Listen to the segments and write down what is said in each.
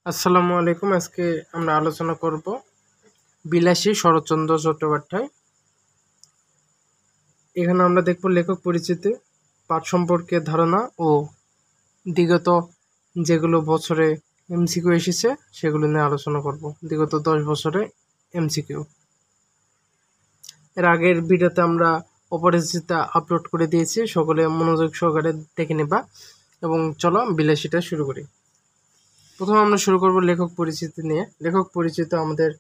আসসালামু আলাইকুম। আজকে আমরা আলোচনা করব বিলাসী শরৎচন্দ্র চট্টোপাধ্যায়। এখানে আমরা দেখব লেখক পরিচিতি, পাঠ সম্পর্কে ধারণা ও বিগত যেগুলো বছরে এমসিকিউ এসেছে সেগুলো নিয়ে আলোচনা করব। বিগত 10 বছরে এমসিকিউ। এর আগের ভিডিওতে আমরা অপরিচিতা আপলোড করে দিয়েছি, সকলে মনোযোগ সহকারে দেখে নেবা। এবং চলো বিলাসীটা শুরু করি। প্রথমে আমরা শুরু করব লেখক পরিচিতি নিয়ে। লেখক পরিচিতি আমাদের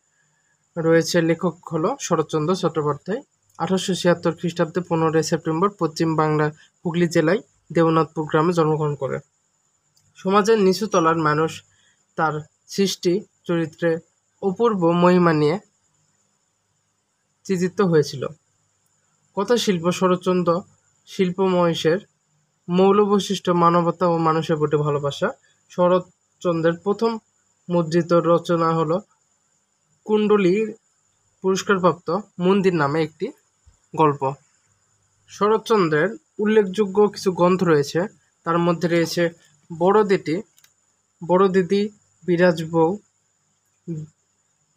রয়েছে, লেখক হলো শরৎচন্দ্র চট্টোপাধ্যায়। 1876 খ্রিস্টাব্দে 15 সেপ্টেম্বর পশ্চিম বাংলার হুগলি জেলায় দেবনাথপুর গ্রামে জন্মগ্রহণ করে। সমাজের নিচু তলার মানুষ তার সৃষ্টি চরিত্রে অপূর্ব মহিমা নিয়ে চিত্রিত হয়েছিল। কথাশিল্প শরৎচন্দ্র শিল্প মহেশের মৌল বৈশিষ্ট্য মানবতা ও মানুষের প্রতি ভালোবাসা। শরৎচন্দ্রের প্রথম মুদ্রিত রচনা হলো কুণ্ডলী পুরস্কারপ্রাপ্ত মন্দির নামে একটি গল্প। শরৎচন্দ্রের উল্লেখযোগ্য কিছু গ্রন্থ রয়েছে, তার মধ্যে রয়েছে বড় দিদি, বিরাজ বউ,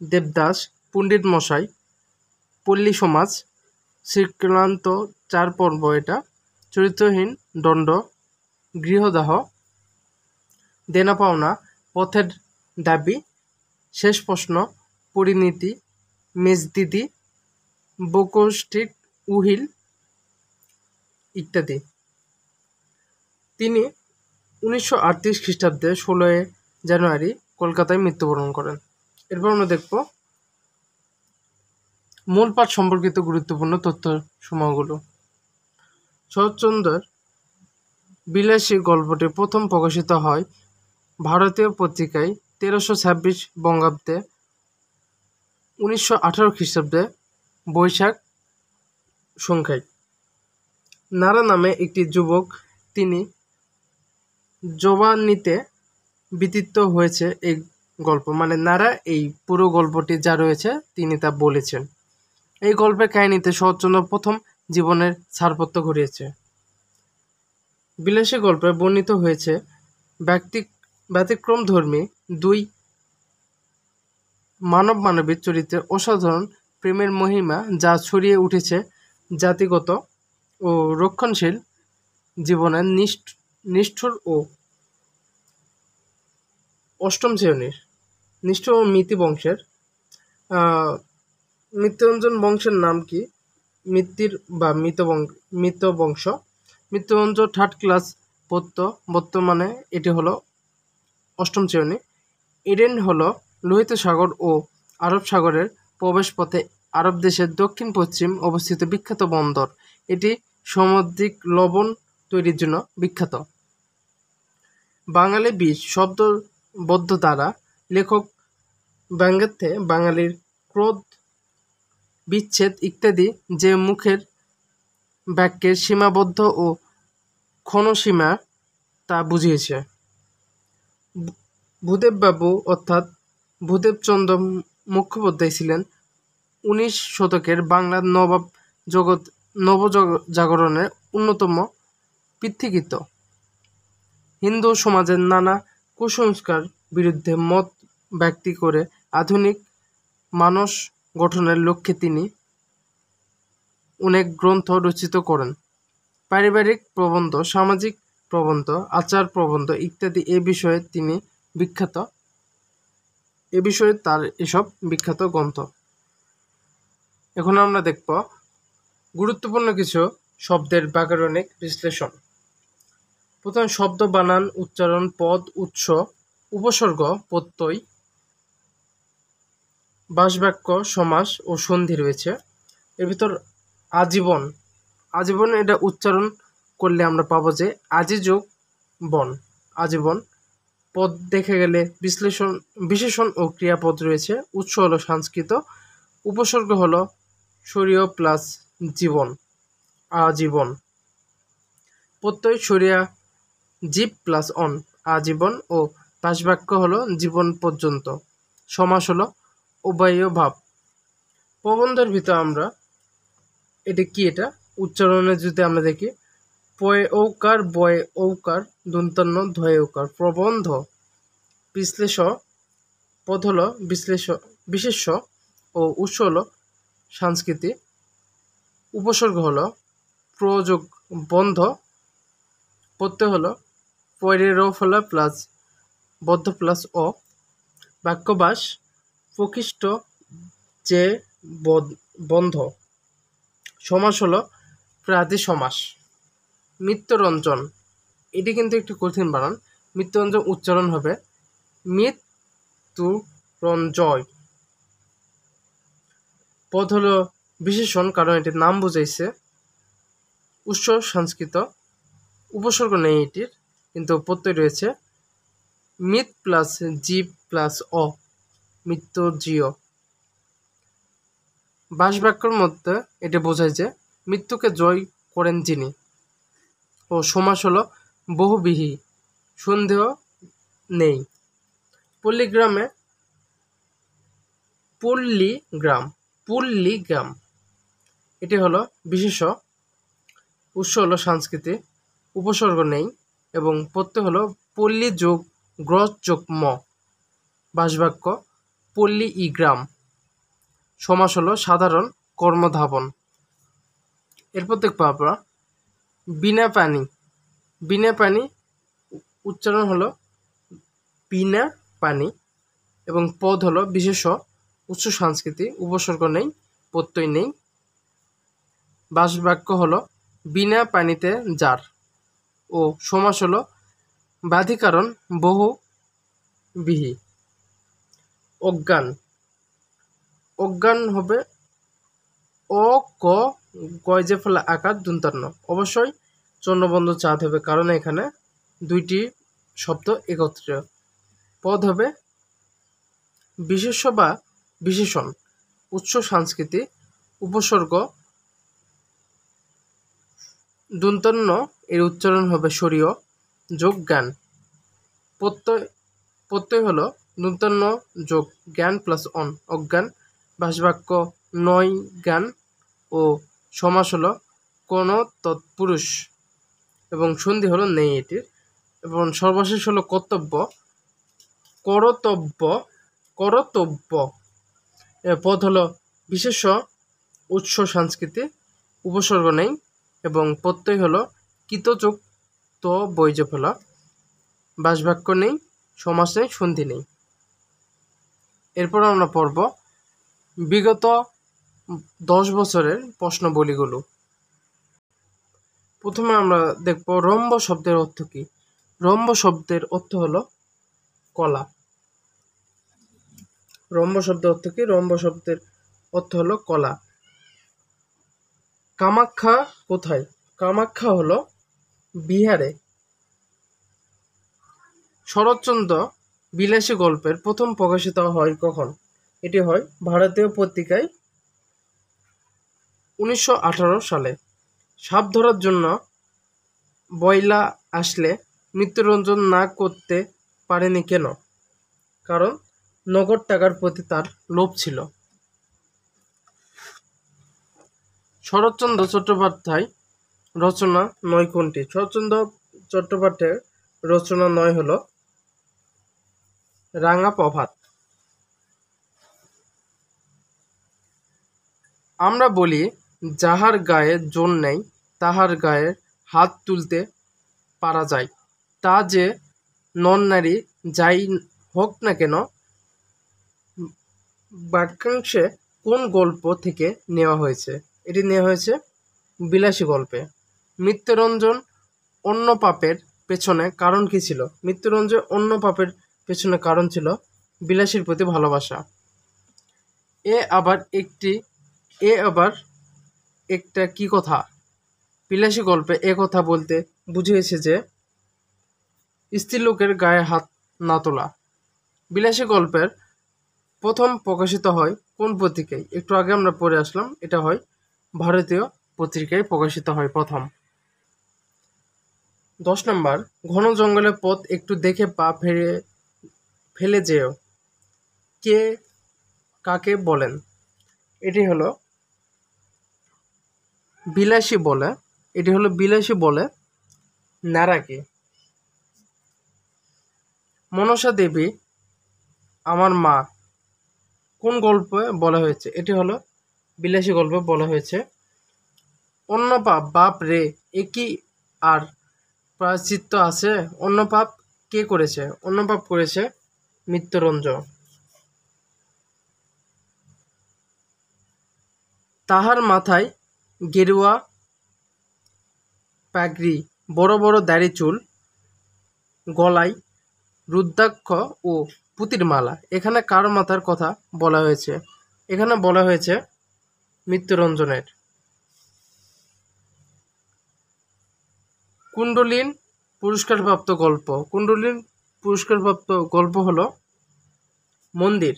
দেবদাস, পণ্ডিত মশাই, পল্লী সমাজ, শ্রীক্রান্ত 4 পর্ব, এটা চরিত্রহীন, দণ্ড, গৃহদাহ, দেনা পাওনা, পথের দাবি, শেষ প্রশ্ন, পরিণীতি, মেজদিদি, বোকো স্ট্রিট, উহিল ইত্যাদি। তিনি 1938 খ্রিস্টাব্দে 16 জানুয়ারি কলকাতায় মৃত্যুবরণ করেন। এরপর আমরা দেখব মূল পাঠ সম্পর্কিত গুরুত্বপূর্ণ তথ্য সমূহগুলো। শরৎচন্দ্রের বিলাসী গল্পটি প্রথম প্রকাশিত হয় ভারতীয় পত্রিকায় 1326 বঙ্গাব্দে 1918 খ্রিস্টাব্দে বৈশাখ সংখ্যায়। নারা নামে একটি যুবক, তিনি জবানিতে বিতৃত হয়েছে এই গল্প, মানে নারা এই পুরো গল্পটি যা রয়েছে তিনি তা বলেছেন। এই গল্পের কাহিনীতে শরৎচন্দ্র প্রথম জীবনের ছাড়পত্র ঘটিয়েছে। বিলাসী গল্পে বর্ণিত হয়েছে ব্যতিক্রমধর্মী দুই মানবীর চরিত্রের অসাধারণ প্রেমের মহিমা, যা ছড়িয়ে উঠেছে জাতিগত ও রক্ষণশীল জীবনের নিষ্ঠুর ও অষ্টম শ্রেণীর নিষ্ঠুর ও মিতি বংশের। মৃত্যুঞ্জন বংশের নাম কি? মিত্তির বা মৃত বংশ। মৃত্যুঞ্জন 3rd ক্লাস পড়ত, বর্তমানে এটি হলো অষ্টম শ্রেণী। এডেন হলো লোহিত সাগর ও আরব সাগরের প্রবেশপথে আরব দেশের দক্ষিণ পশ্চিম অবস্থিত বিখ্যাত বন্দর। এটি সামুদ্রিক লবণ তৈরির জন্য বিখ্যাত। বাঙালি বীজ শব্দবদ্ধ দ্বারা লেখক ব্যঙ্গার্থে বাঙালির ক্রোধ, বিচ্ছেদ ইত্যাদি যে মুখের বাক্যের সীমাবদ্ধ ও ক্ষণসীমা তা বুঝিয়েছে। ভূদেববাবু অর্থাৎ ভূদেবচন্দ্র মুখোপাধ্যায় ছিলেন 19 শতকের বাংলার নবজাগরণের অন্যতম পথিকৃৎ। হিন্দু সমাজের নানা কুসংস্কার বিরুদ্ধে মত ব্যক্ত করে আধুনিক মানস গঠনের লক্ষ্যে তিনি অনেক গ্রন্থ রচিত করেন। পারিবারিক প্রবন্ধ, সামাজিক প্রবন্ধ, আচার প্রবন্ধ ইত্যাদি এ বিষয়ে তিনি বিখ্যাত। এ বিষয়ে তার এসব বিখ্যাত গ্রন্থ। এখন আমরা দেখব গুরুত্বপূর্ণ কিছু শব্দের ব্যাকরণিক বিশ্লেষণ। প্রথমে শব্দ, বানান, উচ্চারণ, পদ, উৎস, উপসর্গ, প্রত্যয়, বাসবাক্য, সমাস ও সন্ধি রয়েছে। এর ভিতর আজীবন এটা উচ্চারণ করলে আমরা পাবো যে আজি যোগ বন, আজীবন। পদ দেখে গেলে বিশেষণ ও ক্রিয়াপদ রয়েছে। উৎস হলো সংস্কৃত, উপসর্গ হলো শরীয় প্লাস জীবন, আজীবন। প্রত্যয় শরিয়া জীব প্লাস অন, আজীবন। ও বাসবাক্য হলো জীবন পর্যন্ত। সমাস হলো উভয় ভাব। প্রবন্ধের ভিতর আমরা এটা উচ্চারণে যদি আমরা দেখি, পয় ঔকার, বয় ঔকার, দন্তান্ন, ধয় ঔকার। প্রবন্ধ বিশ্লেষ পদ হলো বিশেষ্য ও উৎস হলো সংস্কৃতি, উপসর্গ হলো প্রযোগ বন্ধ, প্রত্যয় হলো পরে র ফলা প্লাস বদ্ধ প্লাস অ, বাক্যবাস প্রকৃষ্ট যে বন্ধ, সমাস হলো প্রাদি সমাস। মৃত্যুরঞ্জন, এটি কিন্তু একটু কঠিন বানান। মৃত্যুরঞ্জন উচ্চারণ হবে মৃত্যুরঞ্জয়। পদ হলো বিশেষণ, কারণ এটির নাম বুঝাইছে। উৎস সংস্কৃত, উপসর্গ নেই এটির, কিন্তু প্রত্যয় রয়েছে। মিত প্লাস জীব প্লাস অ, মৃত্যুজীয়। বাসবাক্যের মধ্যে এটি বোঝায় যে মৃত্যুকে জয় করেন যিনি। ও সমাস হলো বহুব্রীহি, সন্দেহ নেই। পল্লীগ্রাম, এটি হলো বিশেষ্য, উৎস হলো সংস্কৃতি, উপসর্গ নেই এবং প্রত্যয় হলো পল্লী যোগ গ্রস যোগ ম। বাসবাক্য পল্লী ই গ্রাম, সমাস হলো সাধারণ কর্মধাবন। এরপর দেখবো আমরা বিনা পানি উচ্চারণ হলো বিনা পানি এবং পদ হলো বিশেষ্য, উৎস সংস্কৃতি, উপসর্গ নেই, প্রত্যয় নেই। বাসবাক্য হলো বিনা পানিতে যার, ও সমাস হলো বাধিকারণ বহুব্রীহি। অজ্ঞান হবে অ ক গয় যে ফলে আকার দন্তান্ন, অবশ্যই চন্দ্রবন্ধ চাঁদ হবে, কারণ এখানে দুইটি শব্দ একত্রিত। পদ হবে বিশেষ্য বা বিশেষণ, উৎস সংস্কৃতি, উপসর্গ দন্তান্ন, এর উচ্চারণ হবে স্বরীয় যোগ জ্ঞান। প্রত্যয় হলো দন্তান্ন যোগ জ্ঞান প্লাস অন, অজ্ঞান। বাসবাক্য নয় জ্ঞান ও সমাস হলো কোন তৎপুরুষ এবং সন্ধি হলো নেই এটির। এবং সর্বশেষ হলো করতব্য। পদ হলো বিশেষ্য, উৎস সংস্কৃতি, উপসর্গ নেই এবং প্রত্যয় হলো কৃতযোগ তো বৈজ ফলা। বাসবাক্য নেই, সমাস নেই, সন্ধি নেই। এরপর আমরা পড়ব বিগত 10 বছরের প্রশ্নবলীগুলো। প্রথমে আমরা দেখব রম্ভ শব্দের অর্থ কি। রম্ভ শব্দের অর্থ হলো কলা। রম্ভ শব্দের অর্থ কি? রম্ভ শব্দের অর্থ হলো কলা। কামাখ্যা কোথায়? কামাখ্যা হলো বিহারে। শরৎচন্দ্র বিলাসী গল্পের প্রথম প্রকাশিত হয় কখন? এটি হয় ভারতীয় পত্রিকায় 1918 সালে। সাপ ধরার জন্য বয়লা আসলে মৃত্যুরঞ্জন না করতে পারেনি কেন? কারণ নগদ টাকার প্রতি তার লোভ ছিল। শরৎচন্দ্র চট্টোপাধ্যায় রচনা নয় কোনটি? শরৎচন্দ্র চট্টোপাধ্যায়ের রচনা নয় হলো রাঙা প্রভাত। আমরা বলি যাহার গায়ে জোর নেই তাহার গায়ে হাত তুলতে পারা যায়। তা যে নর নারী যাই হোক না কেন। বাক্যাংশে কোন গল্প থেকে নেওয়া হয়েছে? এটি নেওয়া হয়েছে বিলাসী গল্পে। মৃত্যুরঞ্জন অন্য পাপের পেছনে কারণ কি ছিল? মৃত্যুরঞ্জন অন্য পাপের পেছনে কারণ ছিল বিলাসীর প্রতি ভালোবাসা। এ আবার একটা কি কথা? বিলাসী গল্পে এ কথা বলতে বুঝিয়েছে যে স্ত্রীলোকের গায়ে হাত না তোলা। বিলাসী গল্পের প্রথম প্রকাশিত হয় কোন পত্রিকায়? একটু আগে আমরা পড়ে আসলাম, এটা হয় ভারতীয় পত্রিকায় প্রকাশিত হয় প্রথম। 10 নম্বর, ঘন জঙ্গলের পথ একটু দেখে পা ফেলে যেও। কে কাকে বলেন? এটি হলো বিলাসী বলে নারাকে। মনসা দেবী আমার মা কোন গল্পে বলা হয়েছে? এটি হলো বিলাসী গল্পে বলা হয়েছে। অন্য পাপ, বাপ রে, এ কি আর প্রায়শ্চিত্ত আছে? অন্য পাপ কে করেছে? অন্য পাপ করেছে মৃত্যুরঞ্জন। তাহার মাথায় গেরুয়া পাগড়ি, বড় বড় দাড়ি চুল, গলায় রুদ্রাক্ষ ও পুঁতির মালা। এখানে কার মাথার কথা বলা হয়েছে? এখানে বলা হয়েছে মৃত্যুরঞ্জনের। কুণ্ডলিন পুরস্কারপ্রাপ্ত গল্প। কুণ্ডলিন পুরস্কারপ্রাপ্ত গল্প হলো মন্দির।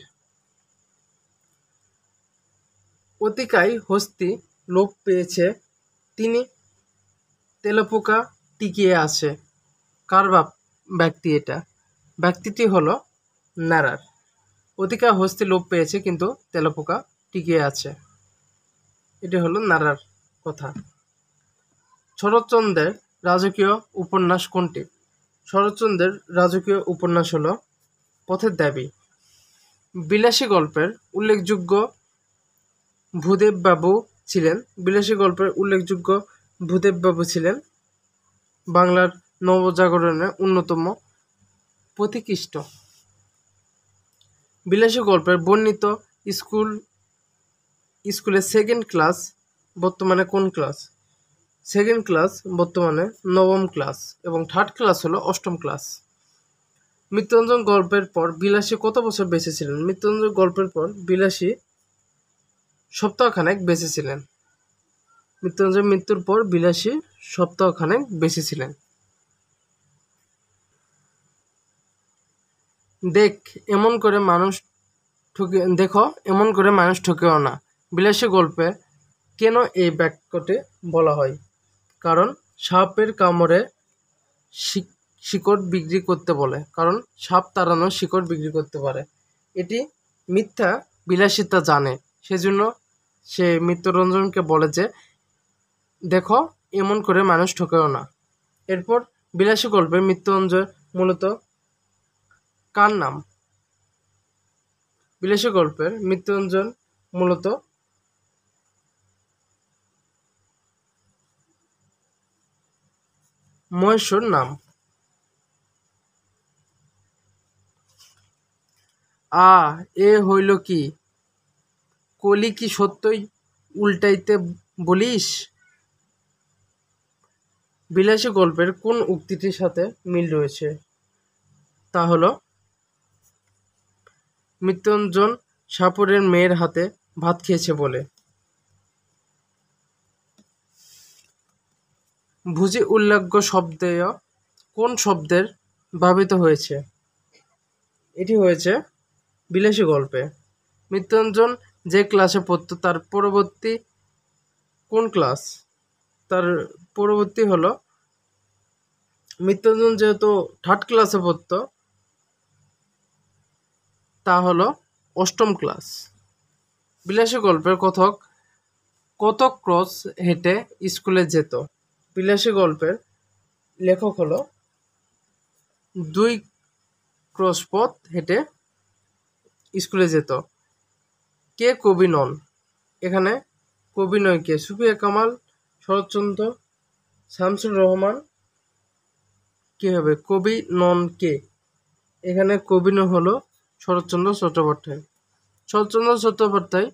অতিকায় হস্তি লোপ পেয়েছে, তিনি তেলপোকা টিকিয়ে আছে। কার ব্যক্তি এটা? ব্যক্তিটি হলো নারার। অতিকায় হস্তি লোপ পেয়েছে কিন্তু তেলপোকা টিকিয়ে আছে, এটি হলো নারার কথা। শরৎচন্দ্রের রাজকীয় উপন্যাস কোনটি? শরৎচন্দ্রের রাজকীয় উপন্যাস হলো পথের দাবী। বিলাসী গল্পের উল্লেখযোগ্য ভূদেববাবু ছিলেন। বিলাসী গল্পের উল্লেখযোগ্য ভূদেববাবু ছিলেন বাংলার নবজাগরণের অন্যতম পথিকৃষ্ট। বিলাসী গল্পের বর্ণিত স্কুলে সেকেন্ড ক্লাস বর্তমানে কোন ক্লাস? সেকেন্ড ক্লাস বর্তমানে নবম ক্লাস এবং থার্ড ক্লাস হলো অষ্টম ক্লাস। মৃত্যুঞ্জন গল্পের পর বিলাসী কত বছর বেঁচে ছিলেন? মৃত্যুঞ্জন গল্পের পর বিলাসী সপ্তাহখানেক বেঁচে ছিলেন। মৃত্যুঞ্জয় মৃত্যুর পর বিলাসী সপ্তাহখানেক বেঁচে ছিলেন। এমন করে মানুষ ঠকেও না। বিলাসী গল্পে কেন এই বাক্যটি বলা হয়? কারণ সাপের কামড়ে শিকড় বিক্রি করতে বলে। কারণ সাপ তাড়ানো শিকড় বিক্রি করতে পারে। এটি মিথ্যা বিলাসিতা জানে, সেজন্য সে মৃত্যুরঞ্জনকে বলে যে দেখো এমন করে মানুষ ঠকেও না। এরপর বিলাসী গল্পে মৃত্যুঞ্জয় মূলত কার নাম? বিলাসী গল্পের মৃত্যুঞ্জন মূলত মহেশ্বর নাম। এ হইল কি? কলি কি সত্যই উল্টাইতে বলিস? বিলাসী গল্পের কোন উক্তিটির সাথে মিল রয়েছে? তা হলো মৃত্যুঞ্জন সাপুরের মেয়ের হাতে ভাত খেয়েছে বলে। ভুজি উল্লেখ্য শব্দেয় কোন শব্দের ব্যবহৃত হয়েছে? এটি হয়েছে বিলাসী গল্পে। মৃত্যুঞ্জন যে ক্লাসে পড়তো তার পরবর্তী কোন ক্লাস? তার পরবর্তী হলো মৃত্যুঞ্জন যেহেতু থার্ড ক্লাসে পড়তো, তা হলো অষ্টম ক্লাস। বিলাসী গল্পের কথক কত ক্রস হেঁটে স্কুলে যেত? বিলাসী গল্পের লেখক হলো 2 ক্রস পথ হেঁটে স্কুলে যেত। কে কবি নন? এখানে কবি নয় কে? সুফিয়া কামাল, শরৎচন্দ্র, শামসুর রহমান। কি হবে? কবি নন কে? এখানে কবি হলো শরৎচন্দ্র চট্টোপাধ্যায়। শরৎচন্দ্র চট্টোপাধ্যায়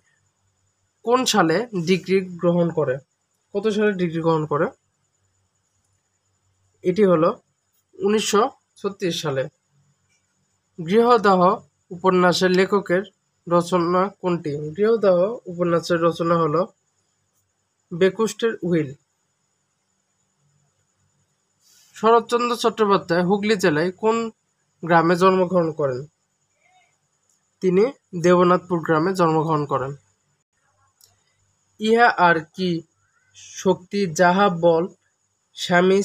কোন সালে ডিগ্রি গ্রহণ করে? কত সালে ডিগ্রি গ্রহণ করে? এটি হলো 1936 সালে। গৃহদাহ উপন্যাসের লেখকের রচনা কোনটি? গৃহদাহ উপন্যাসের রচনা হলো বেকুষ্টের উইল। শরৎচন্দ্র চট্টোপাধ্যায় হুগলি জেলায় কোন গ্রামে জন্মগ্রহণ করেন? তিনি দেবনাথপুর গ্রামে জন্মগ্রহণ করেন। ইহা আর কি শক্তি যাহা বল স্বামী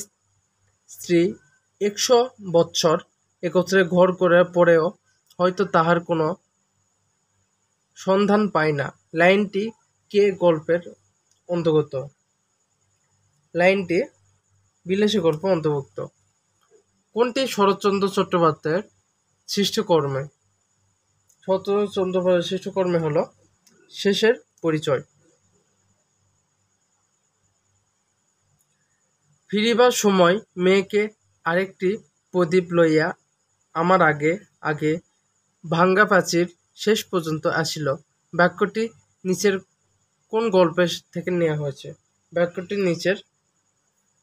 স্ত্রী 100 বৎসর একত্রে ঘর করে পড়েও হয়তো তাহার কোনো সন্ধান পায় না। লাইনটি কে গল্পের অন্তর্গত? লাইনটি বিলাসী গল্প অন্তর্ভুক্ত। কোনটি শরৎচন্দ্র চট্টোপাধ্যায়ের সৃষ্টকর্মে? শরৎচন্দ্র চট্টোপাধ্যায়ের শ্রেষ্ঠ কর্মে হলো শেষের পরিচয়। ফিরিবার সময় মেয়েকে আরেকটি প্রদীপ লইয়া আমার আগে আগে ভাঙ্গা প্রাচীর শেষ পর্যন্ত আসিল। বাক্যটি নিচের কোন গল্পের থেকে নেওয়া হয়েছে? বাক্যটি নিচের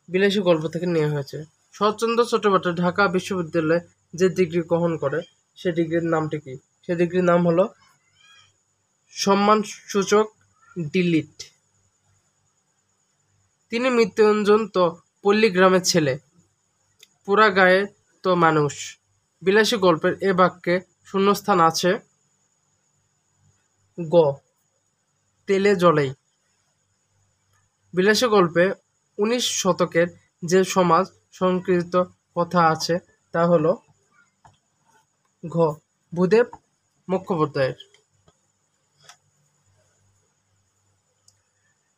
বিলাসী গল্প থেকে নেওয়া হয়েছে। শরৎচন্দ্র চট্টোপাধ্যায় ঢাকা বিশ্ববিদ্যালয়ে যে ডিগ্রি গ্রহণ করে সে ডিগ্রির নামটি কি? সে ডিগ্রির নাম হলো সম্মানসূচক ডিলিট। তিনি মৃত্যুঞ্জন তো পল্লীগ্রামের ছেলে, পুরা গায়ে তো মানুষ। বিলাসী গল্পের এ বাক্যে শূন্যস্থান আছে। গ. তেলে জলেই। বিলাসী গল্পে 19 শতকের যে সমাজ সংস্কৃত কথা আছে তা হল ঘ. ভূদেব মুখোপাধ্যায়ের।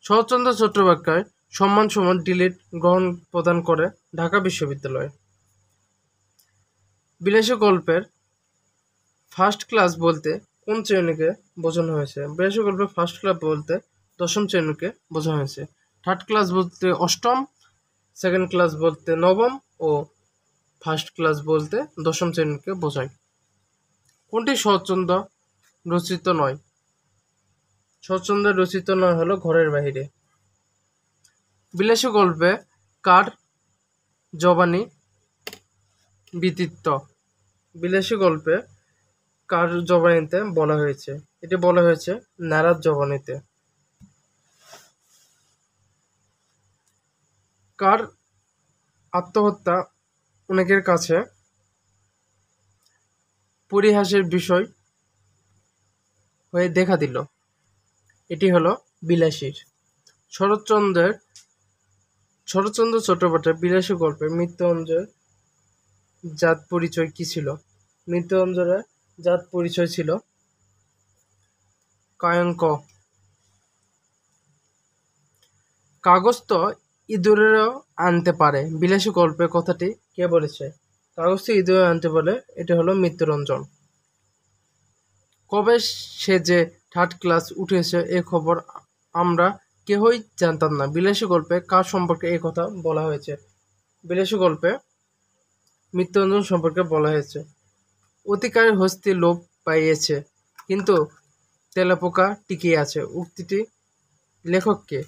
শরৎচন্দ্র চট্টোপাধ্যায় সম্মানসূচক ডিলিট গ্রহণ প্রদান করে ঢাকা বিশ্ববিদ্যালয়। বিলাসী গল্পের ফার্স্ট ক্লাস বলতে কোন শ্রেণীকে বোঝানো হয়েছে? বিলাসী গল্পের ফার্স্ট ক্লাস বলতে দশম শ্রেণীকে বোঝানো হয়েছে। থার্ড ক্লাস বলতে অষ্টম, সেকেন্ড ক্লাস বলতে নবম ও ফার্স্ট ক্লাস বলতে দশম শ্রেণীকে বোঝায়। কোনটি শরৎচন্দ্র রচিত নয়? শরৎচন্দ্রের রচিত নয় হলো ঘরের বাহিরে। বিলাসী গল্পে কার জবানি ব্যতীত? বিলাসী গল্পে কার জবানিতে বলা হয়েছে? এটি বলা হয়েছে নারার জবানিতে। কার আত্মহত্যা অনেকের কাছে পরিহাসের বিষয় হয়ে দেখা দিল? এটি হলো বিলাসীর। শরৎচন্দ্র চট্টোপাধ্যায় বিলাসী গল্পে মৃত্যুঞ্জয়ের জাত পরিচয় কি ছিল? মৃত্যুঞ্জয়ের জাত পরিচয় ছিল কায়ঙ্ক। কাগজ তো ইঁদুরেরও আনতে পারে, বিলাসী গল্পে কথাটি কে বলেছে? কাগজ তো ইঁদুরে আনতে পারে, এটা হলো মৃত্যুরঞ্জন। কবে সে যে থার্ড ক্লাস উঠেছে এ খবর আমরা কেহই জানতাম না। বিলাসী গল্পে কার সম্পর্কে এই কথা বলা হয়েছে? বিলাসী গল্পে মৃত্যুঞ্জন সম্পর্কে বলা হয়েছে। অতিকারের হস্তি লোপ পাইয়েছে কিন্তু তেলাপোকা টিকিয়ে আছে। উক্তিটি লেখক কে?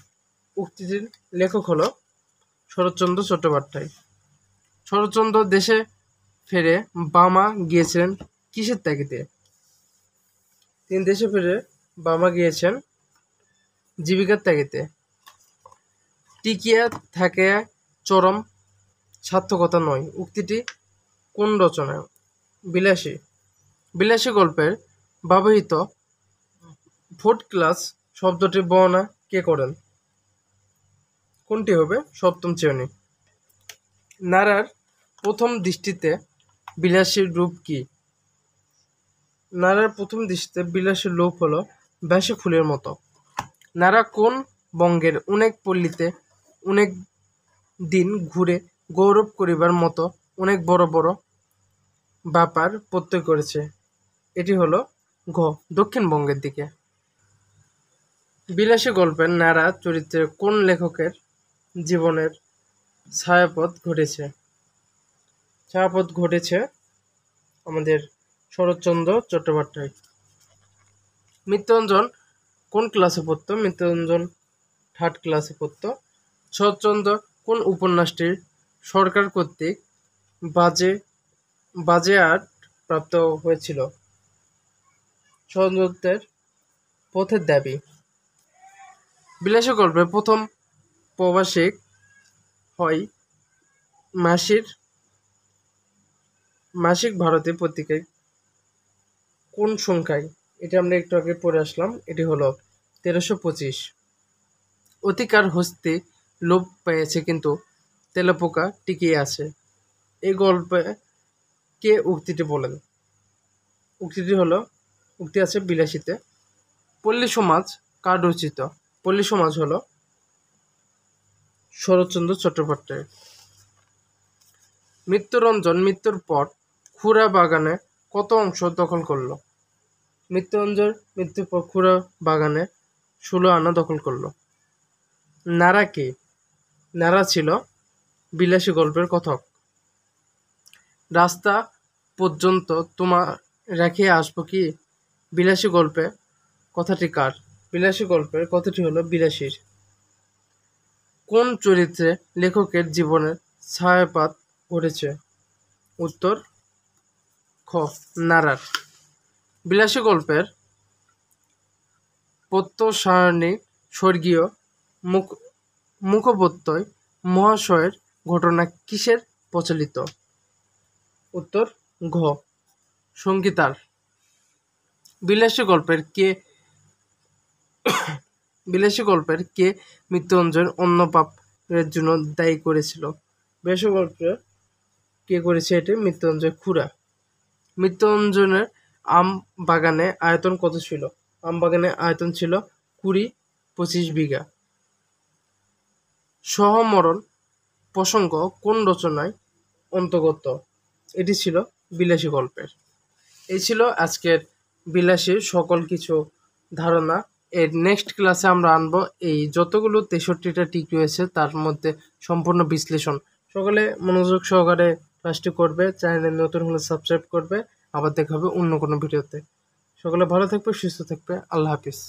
উক্তিটির লেখক হলো শরৎচন্দ্র চট্টোপাধ্যায়। শরৎচন্দ্র দেশে ফিরে বার্মা গিয়েছিলেন কিসের তাগিদে? তিনি দেশে ফিরে বার্মা গিয়েছেন জীবিকার তাগিদে। টিকিয়া থাকে চরম সার্থকতা নয়, উক্তিটি কোন রচনায়? বিলাসী। বিলাসী গল্পের ব্যবহৃত ফোর্থ ক্লাস শব্দটির বর্ণনা কে করেন? কোনটি হবে? সপ্তম শ্রেণী। নারার প্রথম দৃষ্টিতে বিলাসীর রূপ কি? নারার প্রথম দৃষ্টিতে বিলাসীর রূপ হলো বাসি ফুলের মতো। নারা কোন বঙ্গের অনেক পল্লীতে অনেক দিন ঘুরে গৌরব করিবার মতো অনেক বড় বড় ব্যাপার প্রত্যয় করেছে। এটি হলো ঘ. দক্ষিণবঙ্গের দিকে। বিলাসী গল্পের নারা চরিত্রের কোন লেখকের জীবনের ছায়াপথ ঘটেছে? ছায়াপথ ঘটেছে আমাদের শরৎচন্দ্র চট্টোপাধ্যায়। মৃত্যুঞ্জন কোন ক্লাসে পড়তো? মৃত্যুঞ্জন থার্ড ক্লাসে পড়তো। শরৎচন্দ্র কোন উপন্যাসটির সরকার কর্তৃক বাজেয়াপ্ত প্রাপ্ত হয়েছিল? শরৎচন্দ্রের পথের দাবি। বিলাসী গল্পে প্রথম প্রবাসিক হয় মাসিক ভারতী পত্রিকায় কোন সংখ্যায়? এটা আমরা একটু আগে পড়ে আসলাম, এটি হলো 1325। অতিকার হস্তি লোপ পেয়েছে কিন্তু তেলাপোকা টিকিয়ে আছে। এই গল্পে কে উক্তিটি বলেন? উক্তি আছে বিলাসীতে। পল্লী সমাজ কার রচিত? পল্লী সমাজ হলো শরৎচন্দ্র চট্টোপাধ্যায়। মৃত্যুরঞ্জন মৃত্যুর পর খুড়া বাগানে কত অংশ দখল করল? মৃত্যুঞ্জয়ের মৃত্যুর পর খুড়া বাগানে 16 আনা দখল করল। নারা কে? নারা ছিল বিলাসী গল্পের কথক। রাস্তা পর্যন্ত তোমার রেখে আসবো কি? বিলাসী গল্পে কথাটি কার? বিলাসী গল্পের কথাটি হলো বিলাসীর। কোন চরিত্রে লেখকের জীবনের ছায়াপাত ঘটেছে? উত্তর খ, নারার। বিলাসী গল্পের প্রত্যসারণী স্বর্গীয় মুখোপাধ্যায় মহাশয়ের ঘটনা কিসের প্রচলিত? উত্তর ঘ, সঙ্গীতার। বিলাসী গল্পের কে মৃত্যুঞ্জয়ের অন্য পাপের জন্য দায়ী করেছিল? বিলাসী গল্পের কে করেছে এটি? মৃত্যুঞ্জয় খুড়া। মৃত্যুঞ্জয়ের আম বাগানে আয়তন কত ছিল? আম বাগানের আয়তন ছিল 20-25 বিঘা। সহমরণ প্রসঙ্গ কোন রচনায় অন্তর্গত? এটি ছিল বিলাসী গল্পের। এই ছিল আজকের বিলাসীর সকল কিছু ধারণা। এর নেক্সট ক্লাসে আমরা আনবো এই যতগুলো 63টা টিক রয়েছে তার মধ্যে সম্পূর্ণ বিশ্লেষণ। সকলে মনোযোগ সহকারে ক্লাসটি করবে, চ্যানেলে নতুন হলে সাবস্ক্রাইব করবে। আবার দেখা হবে অন্য কোনো ভিডিওতে। সকলে ভালো থাকবে, সুস্থ থাকবে। আল্লাহ হাফিজ।